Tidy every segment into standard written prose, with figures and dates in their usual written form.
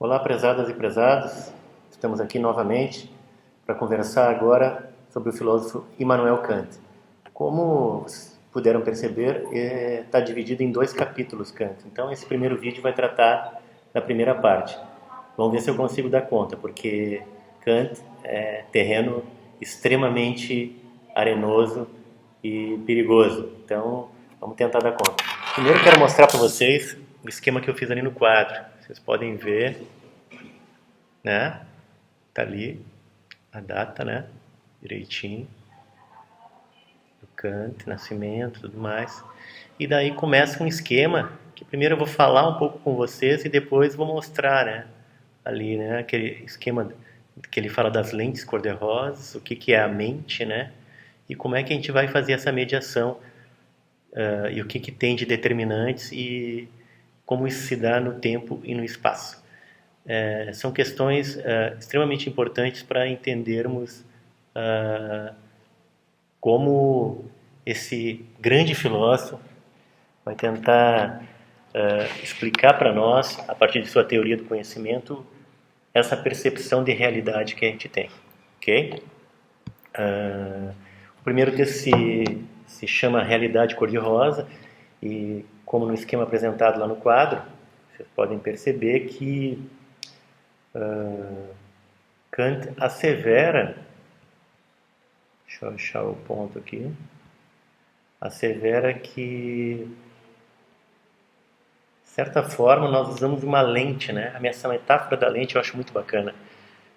Olá, prezadas e prezados. Estamos aqui novamente para conversar agora sobre o filósofo Immanuel Kant. Como vocês puderam perceber, está dividido em 2 capítulos Kant. Então, esse primeiro vídeo vai tratar da primeira parte. Vamos ver se eu consigo dar conta, porque Kant é terreno extremamente arenoso e perigoso. Então, vamos tentar dar conta. Primeiro, quero mostrar para vocês o esquema que eu fiz ali no quadro. Vocês podem ver, né? Tá ali a data, né? Direitinho. Do Kant, nascimento, tudo mais. E daí começa um esquema que primeiro eu vou falar um pouco com vocês e depois vou mostrar, né? Ali, né? Aquele esquema que ele fala das lentes cor-de-rosas, o que é a mente, né? E como é que a gente vai fazer essa mediação e o que tem de determinantes e como isso se dá no tempo e no espaço. São questões extremamente importantes para entendermos como esse grande filósofo vai tentar explicar para nós, a partir de sua teoria do conhecimento, essa percepção de realidade que a gente tem. Ok? O primeiro texto se chama Realidade Cor-de-Rosa e, como no esquema apresentado lá no quadro, vocês podem perceber que Kant assevera, deixa eu achar o ponto aqui, assevera que, de certa forma, nós usamos uma lente, né? Essa metáfora da lente eu acho muito bacana,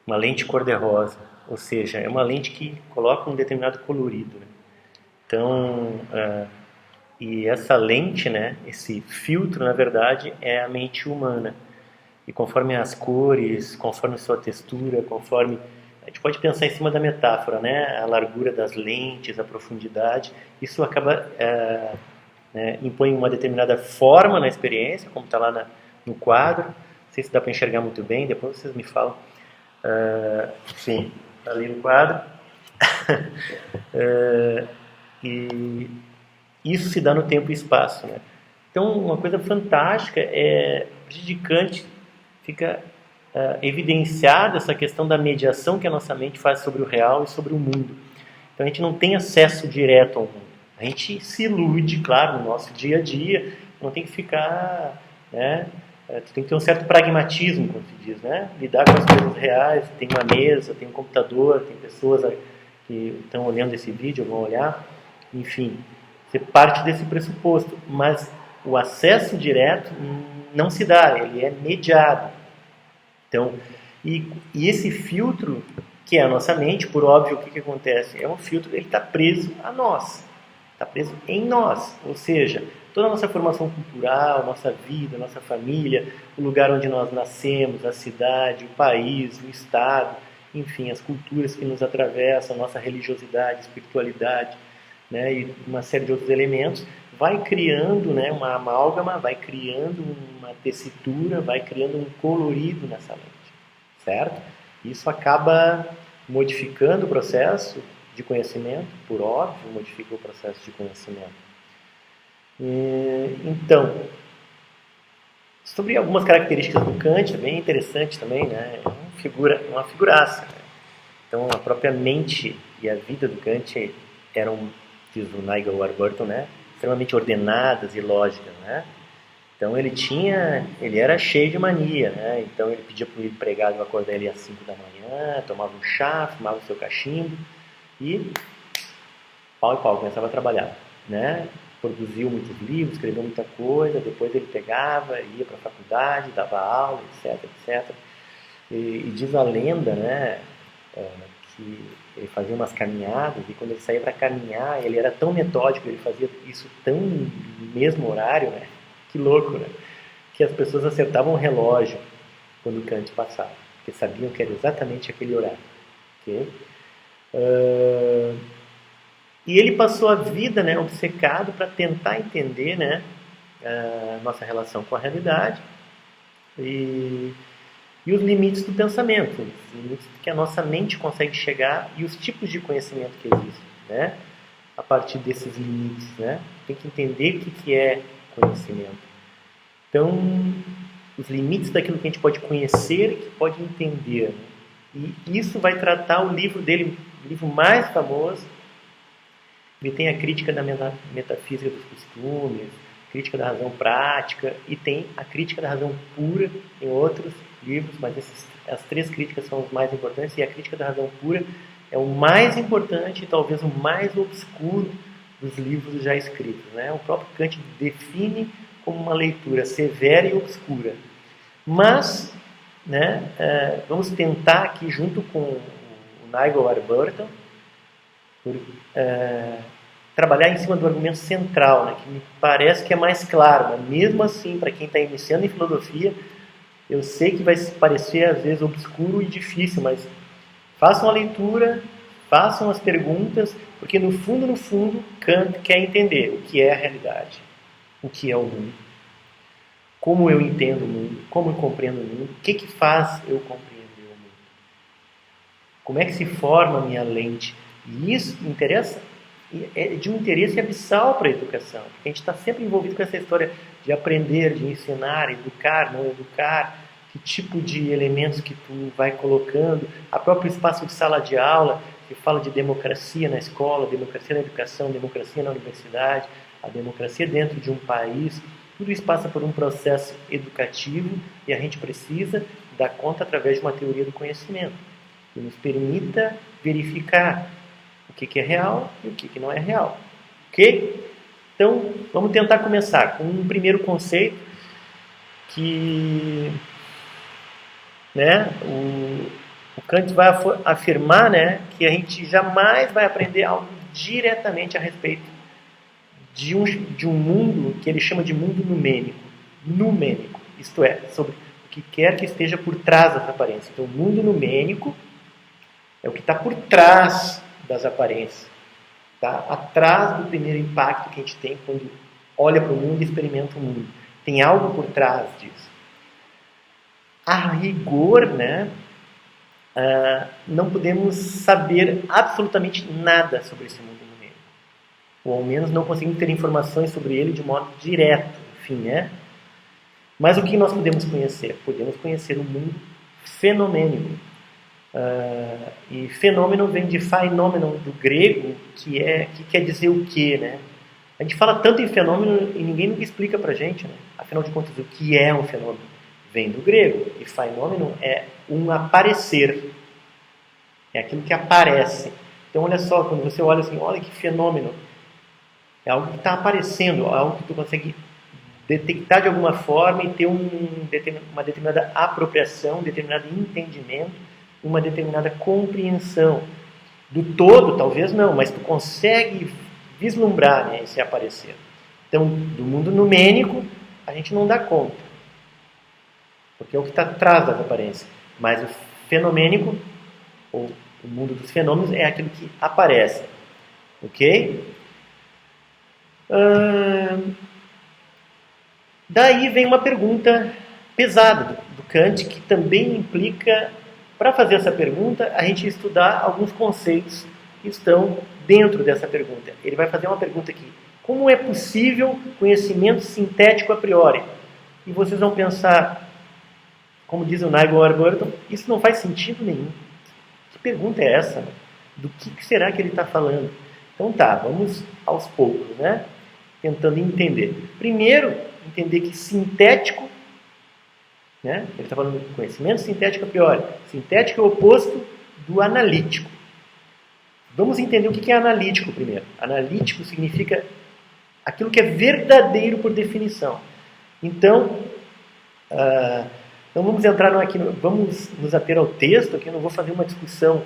uma lente cor-de-rosa, ou seja, é uma lente que coloca um determinado colorido, né? Então, e essa lente, né, esse filtro, na verdade, é a mente humana. E conforme as cores, conforme a sua textura, conforme... A gente pode pensar em cima da metáfora, né? A largura das lentes, a profundidade. Isso acaba... impõe uma determinada forma na experiência, como está lá no quadro. Não sei se dá para enxergar muito bem, depois vocês me falam. Sim, está ali no quadro. E isso se dá no tempo e espaço, né? Então, uma coisa fantástica é, de Kant, fica evidenciada essa questão da mediação que a nossa mente faz sobre o real e sobre o mundo. Então, a gente não tem acesso direto ao mundo. A gente se ilude, claro, no nosso dia a dia, não tem que ficar, né? Tem que ter um certo pragmatismo, como se diz, né? Lidar com as coisas reais, tem uma mesa, tem um computador, tem pessoas que estão olhando esse vídeo, vão olhar, enfim, você parte desse pressuposto, mas o acesso direto não se dá, ele é mediado. Então, e esse filtro, que é a nossa mente, por óbvio, o que acontece? É um filtro, ele está preso a nós, está preso em nós, ou seja, toda a nossa formação cultural, nossa vida, nossa família, o lugar onde nós nascemos, a cidade, o país, o estado, enfim, as culturas que nos atravessam, nossa religiosidade, espiritualidade, né, e uma série de outros elementos, vai criando, né, uma amálgama, vai criando uma tessitura, vai criando um colorido nessa lente, certo? Isso acaba modificando o processo de conhecimento, por óbvio, modifica o processo de conhecimento. Então, sobre algumas características do Kant, é bem interessante também, né? É uma figuraça. Né? Então, a própria mente e a vida do Kant eram, diz o Nigel Warburton, né? Extremamente ordenadas e lógicas, né? Então ele era cheio de mania, né? Então ele pedia para o empregado acordar ele às 5 da manhã, tomava um chá, fumava o seu cachimbo e pau e pau, começava a trabalhar, né? Produziu muitos livros, escreveu muita coisa, depois ele pegava, ia para a faculdade, dava aula, etc, etc. E diz a lenda, né, que ele fazia umas caminhadas e quando ele saía para caminhar, ele era tão metódico, ele fazia isso tão no mesmo horário, né? Que louco, né? Que as pessoas acertavam o relógio quando o Kant passava, porque sabiam que era exatamente aquele horário. Okay? E ele passou a vida, né, obcecado para tentar entender, né, a nossa relação com a realidade e os limites do pensamento, os limites que a nossa mente consegue chegar e os tipos de conhecimento que existem, né? A partir desses limites, né? Tem que entender o que é conhecimento. Então, os limites daquilo que a gente pode conhecer e que pode entender. Né? E isso vai tratar o livro dele, o livro mais famoso. Ele tem a crítica da metafísica dos costumes, crítica da razão prática e tem a crítica da razão pura em outros livros, mas as 3 críticas são os mais importantes e a crítica da razão pura é o mais importante e talvez o mais obscuro dos livros já escritos. Né? O próprio Kant define como uma leitura severa e obscura. Mas, né, vamos tentar aqui, junto com o Nigel Warburton, trabalhar em cima do argumento central, né, que me parece que é mais claro, mas mesmo assim, para quem está iniciando em filosofia, eu sei que vai parecer às vezes obscuro e difícil, mas façam a leitura, façam as perguntas, porque no fundo, Kant quer entender o que é a realidade, o que é o mundo, como eu entendo o mundo, como eu compreendo o mundo, o que faz eu compreender o mundo, como é que se forma a minha lente. E isso interessa, é de um interesse abissal para a educação, porque a gente está sempre envolvido com essa história de aprender, de ensinar, educar, não educar, que tipo de elementos que tu vai colocando, a próprio espaço de sala de aula, que fala de democracia na escola, democracia na educação, democracia na universidade, a democracia dentro de um país, tudo isso passa por um processo educativo e a gente precisa dar conta através de uma teoria do conhecimento, que nos permita verificar o que é real e o que não é real. Ok? Então, vamos tentar começar com um primeiro conceito que, né, o Kant vai afirmar, né, que a gente jamais vai aprender algo diretamente a respeito de um mundo que ele chama de mundo numênico, isto é, sobre o que quer que esteja por trás das aparências. Então, o mundo numênico é o que está por trás das aparências, tá? Atrás do primeiro impacto que a gente tem quando olha para o mundo e experimenta o mundo. Tem algo por trás disso. A rigor, né, não podemos saber absolutamente nada sobre esse mundo numênico. Ou ao menos não conseguimos ter informações sobre ele de modo direto, enfim, né? Mas o que nós podemos conhecer? Podemos conhecer o mundo fenomênico. E fenômeno vem de phenomenon do grego, que quer dizer o quê, né? A gente fala tanto em fenômeno e ninguém nunca explica pra gente, né? Afinal de contas, o que é um fenômeno? Vem do grego, e phenomenon é um aparecer, é aquilo que aparece. Então olha só, quando você olha assim, olha que fenômeno, é algo que está aparecendo, algo que tu consegue detectar de alguma forma e ter uma determinada apropriação, um determinado entendimento, uma determinada compreensão. Do todo, talvez não, mas tu consegue vislumbrar, né, esse aparecer. Então, do mundo numênico, a gente não dá conta, porque é o que está atrás das aparências. Mas o fenomênico, ou o mundo dos fenômenos, é aquilo que aparece. Ok? Daí vem uma pergunta pesada do Kant, que também implica, para fazer essa pergunta, a gente estudar alguns conceitos que estão dentro dessa pergunta. Ele vai fazer uma pergunta aqui: como é possível conhecimento sintético a priori? E vocês vão pensar, como diz o Nigel Warburton, isso não faz sentido nenhum. Que pergunta é essa? Do que será que ele está falando? Então tá, vamos aos poucos, né? Tentando entender. Primeiro, entender que sintético, né? Ele está falando de conhecimento sintético a priori. Sintético é o oposto do analítico. Vamos entender o que é analítico primeiro. Analítico significa aquilo que é verdadeiro por definição. Então, vamos entrar aqui, vamos nos ater ao texto, aqui eu não vou fazer uma discussão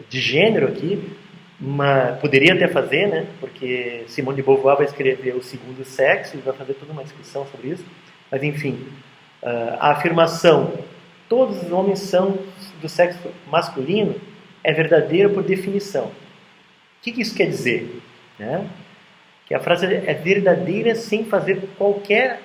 de gênero aqui, mas poderia até fazer, né? Porque Simone de Beauvoir vai escrever O Segundo Sexo e vai fazer toda uma discussão sobre isso. Mas, enfim, a afirmação todos os homens são do sexo masculino é verdadeira por definição. O que isso quer dizer? Né? Que a frase é verdadeira sem fazer qualquer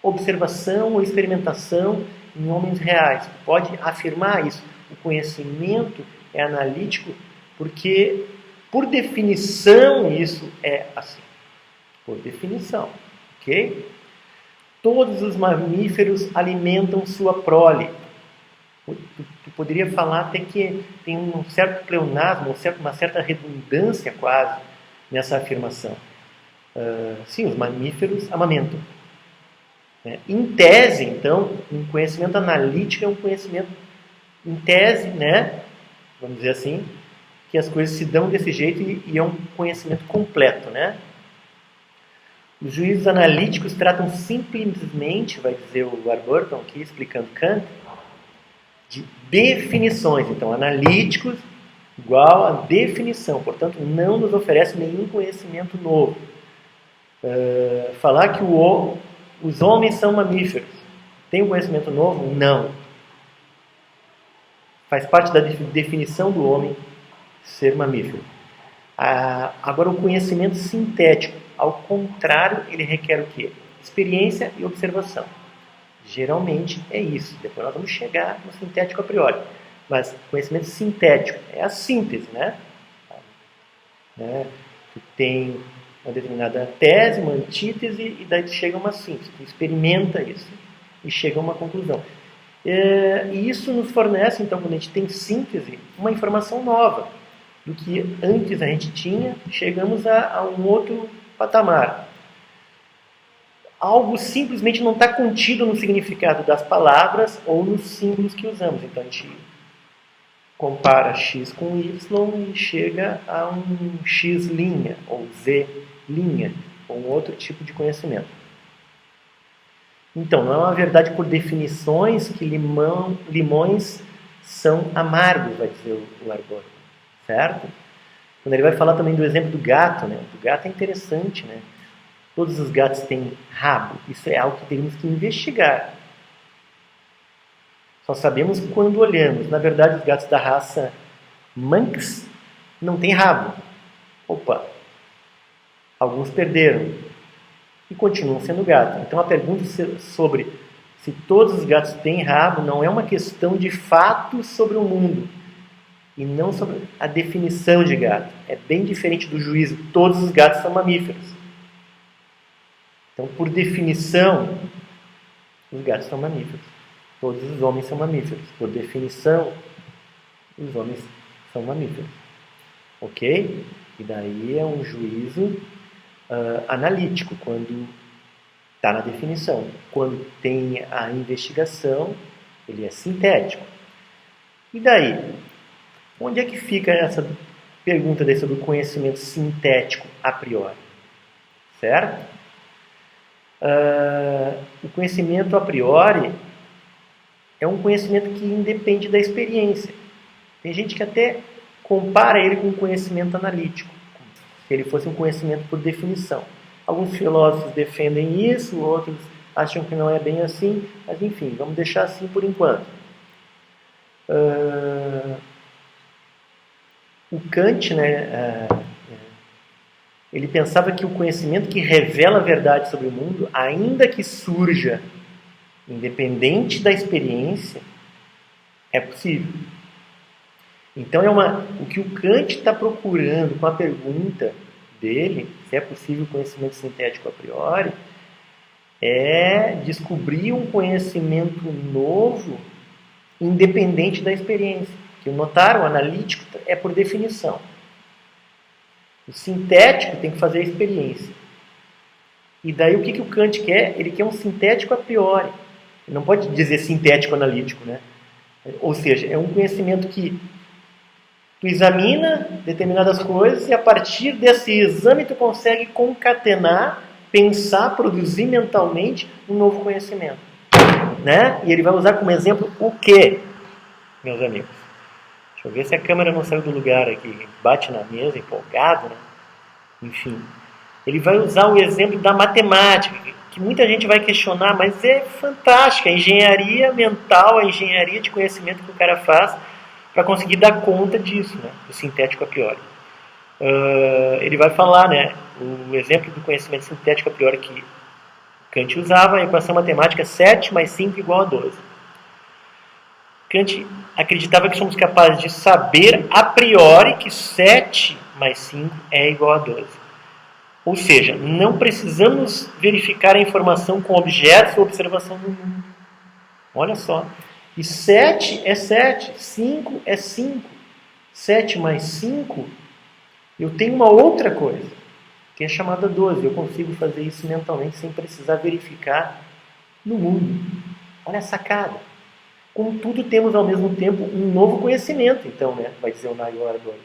observação ou experimentação em homens reais. Pode afirmar isso. O conhecimento é analítico porque, por definição, isso é assim. Por definição. Ok? todos os mamíferos alimentam sua prole. Tu poderia falar até que tem um certo pleonasmo, uma certa redundância quase nessa afirmação. Sim, os mamíferos amamentam. Em tese, então, um conhecimento analítico é um conhecimento, em tese, né, vamos dizer assim, que as coisas se dão desse jeito e é um conhecimento completo, né? Os juízos analíticos tratam simplesmente, vai dizer o Warburton aqui, explicando Kant, de definições. Então, analíticos igual a definição, portanto, não nos oferece nenhum conhecimento novo. Falar que os homens são mamíferos, tem um conhecimento novo? Não. Faz parte da definição do homem ser mamífero. Agora, o conhecimento sintético, ao contrário, ele requer o quê? Experiência e observação. Geralmente é isso. Depois nós vamos chegar no sintético a priori. Mas conhecimento sintético é a síntese, né? Tu tem uma determinada tese, uma antítese, e daí tu chega a uma síntese. Tu experimenta isso e chega a uma conclusão. E isso nos fornece, então, quando a gente tem síntese, uma informação nova. Do que antes a gente tinha, chegamos a um outro patamar. Algo simplesmente não está contido no significado das palavras ou nos símbolos que usamos. Então a gente compara x com y e chega a um x' ou z', ou um outro tipo de conhecimento. Então, não é uma verdade por definições que limões são amargos, vai dizer o Arborg, certo? Quando ele vai falar também do exemplo do gato, né? O gato é interessante, né? Todos os gatos têm rabo. Isso é algo que temos que investigar. Só sabemos quando olhamos. Na verdade, os gatos da raça Manx não têm rabo. Opa! Alguns perderam. E continuam sendo gato. Então a pergunta sobre se todos os gatos têm rabo não é uma questão de fato sobre o mundo. E não sobre a definição de gato. É bem diferente do juízo. Todos os gatos são mamíferos. Então, por definição, os gatos são mamíferos. Todos os homens são mamíferos. Por definição, os homens são mamíferos. Ok? E daí é um juízo analítico, quando está na definição. Quando tem a investigação, ele é sintético. E daí? Onde é que fica essa pergunta daí sobre o conhecimento sintético a priori? Certo? O conhecimento a priori é um conhecimento que independe da experiência. Tem gente que até compara ele com o conhecimento analítico, se ele fosse um conhecimento por definição. Alguns filósofos defendem isso, outros acham que não é bem assim, mas enfim, vamos deixar assim por enquanto. O Kant, né, ele pensava que o conhecimento que revela a verdade sobre o mundo, ainda que surja independente da experiência, é possível. Então, o que o Kant está procurando com a pergunta dele, se é possível o conhecimento sintético a priori, é descobrir um conhecimento novo independente da experiência. Que notaram, o analítico é por definição. O sintético tem que fazer a experiência. E daí o que o Kant quer? Ele quer um sintético a priori. Ele não pode dizer sintético analítico, né? Ou seja, é um conhecimento que tu examina determinadas coisas e a partir desse exame tu consegue concatenar, pensar, produzir mentalmente um novo conhecimento. Né? E ele vai usar como exemplo o quê, meus amigos? Deixa eu ver se a câmera não saiu do lugar aqui. Bate na mesa, empolgado, né? Enfim. Ele vai usar o exemplo da matemática, que muita gente vai questionar, mas é fantástica. A engenharia mental, a engenharia de conhecimento que o cara faz para conseguir dar conta disso, né? Do sintético a priori. Ele vai falar, né? O exemplo do conhecimento sintético a priori que Kant usava, a equação matemática 7 mais 5 igual a 12. Kant acreditava que somos capazes de saber a priori que 7 mais 5 é igual a 12. Ou seja, não precisamos verificar a informação com objetos ou observação do mundo. Olha só. E 7 é 7, 5 é 5. 7 mais 5, eu tenho uma outra coisa, que é chamada 12. Eu consigo fazer isso mentalmente sem precisar verificar no mundo. Olha a sacada. Contudo, temos ao mesmo tempo um novo conhecimento, então, né? Vai dizer o Nagoya Dogen,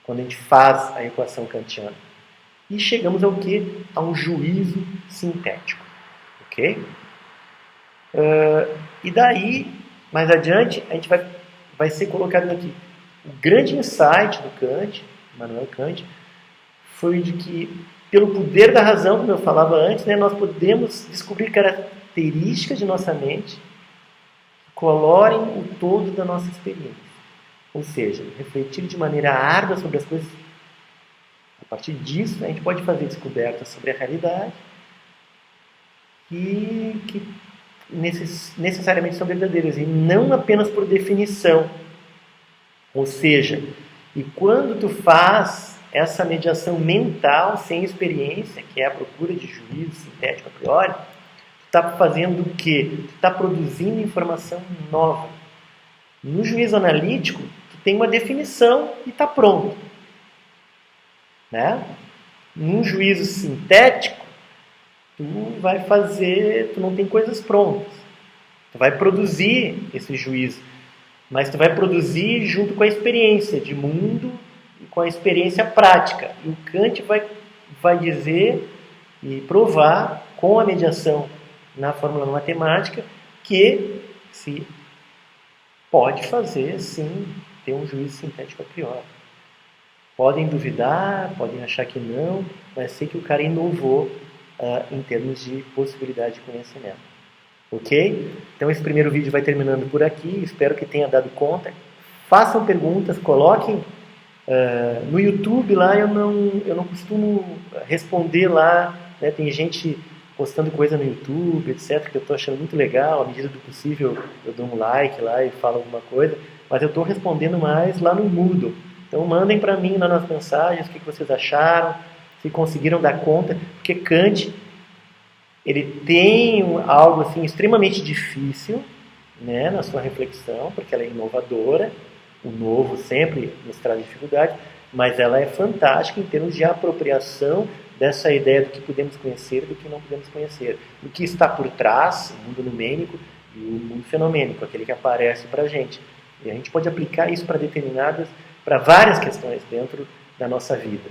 quando a gente faz a equação kantiana. E chegamos ao quê? A um juízo sintético. Ok? E daí, mais adiante, a gente vai ser colocado aqui. O grande insight do Kant, Immanuel Kant, foi de que, pelo poder da razão, como eu falava antes, né, nós podemos descobrir características de nossa mente que colorem o todo da nossa experiência. Ou seja, refletir de maneira árdua sobre as coisas. A partir disso, a gente pode fazer descobertas sobre a realidade e que necessariamente são verdadeiras, e não apenas por definição. Ou seja, e quando tu faz essa mediação mental sem experiência, que é a procura de juízo sintético a priori, tu está fazendo o quê? Tu está produzindo informação nova. No juízo analítico, tu tem uma definição e está pronto. Né? Num juízo sintético, tu não tem coisas prontas. Tu vai produzir esse juízo, mas tu vai produzir junto com a experiência de mundo e com a experiência prática. E o Kant vai dizer e provar com a mediação na fórmula matemática que se pode fazer, sim, ter um juízo sintético a priori. Podem duvidar, podem achar que não, mas sei que o cara inovou em termos de possibilidade de conhecimento. Ok? Então esse primeiro vídeo vai terminando por aqui, espero que tenha dado conta. Façam perguntas, coloquem no YouTube lá, eu não costumo responder lá, né? Tem gente postando coisa no YouTube, etc, que eu estou achando muito legal, à medida do possível eu dou um like lá e falo alguma coisa, mas eu estou respondendo mais lá no Moodle. Então mandem para mim lá nas mensagens o que vocês acharam, se conseguiram dar conta, porque Kant ele tem algo assim extremamente difícil, né, na sua reflexão, porque ela é inovadora, o novo sempre nos traz dificuldade, mas ela é fantástica em termos de apropriação dessa ideia do que podemos conhecer e do que não podemos conhecer, do que está por trás, o mundo numênico e o mundo fenomênico, aquele que aparece para a gente. E a gente pode aplicar isso para várias questões dentro da nossa vida,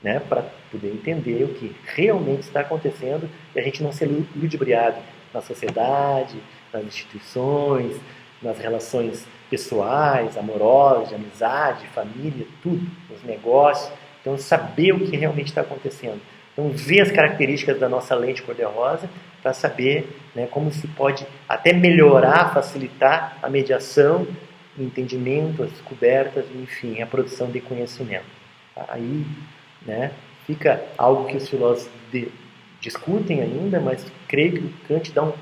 né? Para poder entender o que realmente está acontecendo e a gente não ser ludibriado na sociedade, nas instituições, nas relações pessoais, amorosas, de amizade, família, tudo, nos negócios. Então, saber o que realmente está acontecendo. Então, ver as características da nossa lente cor-de-rosa para saber, né, como se pode até melhorar, facilitar a mediação, o entendimento, as descobertas, enfim, a produção de conhecimento. Aí, né, fica algo que os filósofos discutem ainda, mas creio que o Kant dá um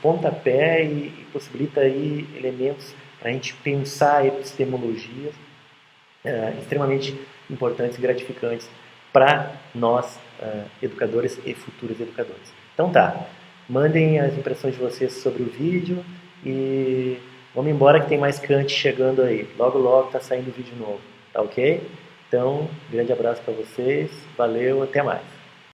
pontapé e possibilita aí elementos para a gente pensar epistemologias extremamente importantes e gratificantes para nós, educadores e futuros educadores. Então tá, mandem as impressões de vocês sobre o vídeo e vamos embora que tem mais Kant chegando aí. Logo, logo está saindo vídeo novo, tá ok? Então, grande abraço para vocês, valeu, até mais.